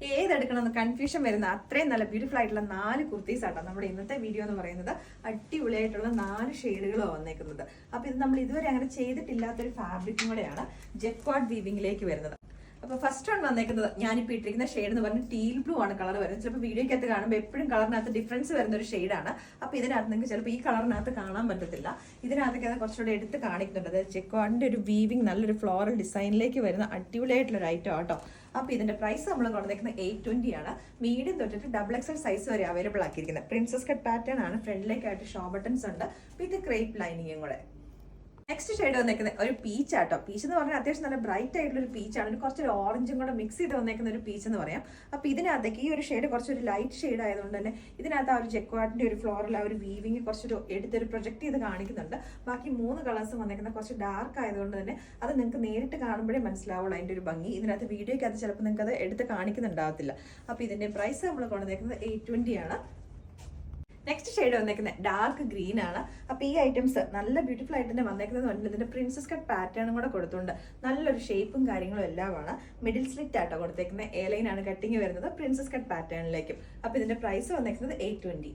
ഏതെടുക്കണമെന്ന് confusion വരുന്ന അത്രയും നല്ല ബ്യൂട്ടിഫുൾ ആയിട്ടുള്ള 4 കുർത്തീസ് ആട്ടോ നമ്മുടെ ഇന്നത്തെ വീഡിയോ എന്ന് പറയുന്നത്. അടിപൊളിയായിട്ടുള്ള 4 ഷെയ്ഡുകളാണ് വന്നേക്കുന്നത്. അപ്പൊ ഇത് നമ്മൾ ഇതുവരെ അങ്ങനെ ചെയ്തിട്ടില്ലാത്തൊരു ഫാബ്രിക്കും കൂടെയാണ് ജക്വാർഡ് വീവിംഗിലേക്ക് വരുന്നത്. അപ്പൊ ഫസ്റ്റ് വൺ വന്നേക്കുന്നത് ഞാനിപ്പോൾ ഇട്ടിരിക്കുന്ന ഷെയ്ഡ് എന്ന് പറഞ്ഞാൽ ടീൽ ബ്ലൂ ആണ് കളർ വരുന്നത്. ചിലപ്പോൾ വീഡിയോക്കകത്ത് കാണുമ്പോൾ എപ്പോഴും കളറിനകത്ത് ഡിഫറൻസ് വരുന്ന ഒരു ഷെയ്ഡാണ്. അപ്പൊ ഇതിനകത്ത് നിങ്ങൾക്ക് ചിലപ്പോൾ ഈ കളറിനകത്ത് കാണാൻ പറ്റത്തില്ല. ഇതിനകത്തൊക്കെ അത് കുറച്ചുകൂടെ എടുത്ത് കാണിക്കുന്നുണ്ട്. അതായത് ജക്വാർഡിന്റെ ഒരു വീവിംഗ് നല്ലൊരു ഫ്ലോറൽ ഡിസൈനിലേക്ക് വരുന്ന അടിപൊളിയായിട്ടുള്ള ഒരു ഐറ്റം ആട്ടോ. അപ്പൊ ഇതിന്റെ പ്രൈസ് നമ്മൾ കൊടുത്തേക്കുന്നത് 820 ആണ്. മീഡിയം തൊട്ടിട്ട് XXL സൈസ് വരെ അവൈലബിൾ ആക്കിയിരിക്കുന്നത്. പ്രിൻസസ് കട്ട് പാറ്റേൺ ആണ്. ഫ്രണ്ടിലേക്കായിട്ട് ഷോ ബട്ടൺസ് ഉണ്ട് വിത്ത് ക്രേപ്പ് ലൈനിങ്ങും കൂടെ. നെക്സ്റ്റ് ഷെയ്ഡ് വന്നേക്കുന്നത് ഒരു പീച്ച് ആട്ടോ. പീച്ച് എന്ന് പറഞ്ഞാൽ അത്യാവശ്യം നല്ല ബ്രൈറ്റ് ആയിട്ടുള്ള ഒരു പീച്ചാണ്. കുറച്ചൊരു ഓറഞ്ചും കൂടെ മിക്സ് ചെയ്ത് വന്നേക്കുന്ന ഒരു പീച്ച് എന്ന് പറയാം. അപ്പൊ ഇതിനകത്തേക്ക് ഈ ഒരു ഷെയ്ഡ് കുറച്ചൊരു ലൈറ്റ് ഷെയ്ഡ് ആയതുകൊണ്ട് തന്നെ ഇതിനകത്ത് ആ ഒരു ജക്വാർഡിന്റെ ഒരു ഫ്ലോറിൽ ആ ഒരു വീവിങ് കുറച്ചൊരു എടുത്തൊരു പ്രൊജക്ട് ചെയ്ത് കാണിക്കുന്നുണ്ട്. ബാക്കി 3 കളേഴ്സും വന്നേക്കുന്നത് കുറച്ച് ഡാർക്ക് ആയതുകൊണ്ട് തന്നെ അത് നിങ്ങൾക്ക് നേരിട്ട് കാണുമ്പോഴേ മനസ്സിലാവുള്ളൂ അതിന്റെ ഒരു ഭംഗി. ഇതിനകത്ത് വീഡിയോയ്ക്ക് അത് ചിലപ്പോൾ നിങ്ങൾക്ക് അത് എടുത്ത് കാണിക്കുന്നുണ്ടാവത്തില്ല. അപ്പൊ ഇതിന്റെ പ്രൈസ് നമ്മൾ കൊണ്ടുവന്നേക്കുന്നത് 820 ആണ്. നെക്സ്റ്റ് ഷെയ്ഡ് വന്നേക്കുന്നത് ഡാർക്ക് ഗ്രീൻ ആണ്. അപ്പൊ ഈ ഐറ്റംസ് നല്ല ബ്യൂട്ടിഫുൾ ആയിട്ട് തന്നെ വന്നേക്കുന്നത് പറഞ്ഞാൽ ഇതിന്റെ പ്രിൻസസ് കട്ട് പാറ്റേണും കൂടെ കൊടുത്തുകൊണ്ട് നല്ലൊരു ഷേപ്പും കാര്യങ്ങളും എല്ലാമാണ്. മിഡിൽ സ്ലിറ്റ് ആട്ടോ കൊടുത്തേക്കുന്നത്. എ ലൈൻ ആണ് കട്ടിങ് വരുന്നത് പ്രിൻസസ് കട്ട് പാറ്റേണിലേക്കും. അപ്പൊ ഇതിന്റെ പ്രൈസ് വന്നേക്കുന്നത് 820.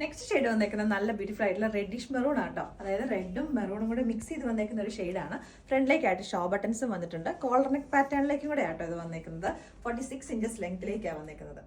നെക്സ്റ്റ് ഷെയ്ഡ് വന്നേക്കുന്നത് നല്ല ബ്യൂട്ടിഫുൾ ആയിട്ടുള്ള റെഡിഷ് മെറൂൺ ആട്ടോ. അതായത് റെഡും മെറൂണും കൂടെ മിക്സ് ചെയ്ത് വന്നേക്കുന്ന ഒരു ഷെയ്ഡാണ്. ഫ്രണ്ടിലേക്കായിട്ട് ഷോ ബട്ടൺസും വന്നിട്ടുണ്ട്. കോളർ നെക്ക് പാറ്റേണിലേക്കും കൂടെ ആട്ടോ ഇത് വന്നേക്കുന്നത്. 46 ഇഞ്ചസ് ലെങ്ത്തിലേക്കാണ് വന്നേക്കുന്നത്.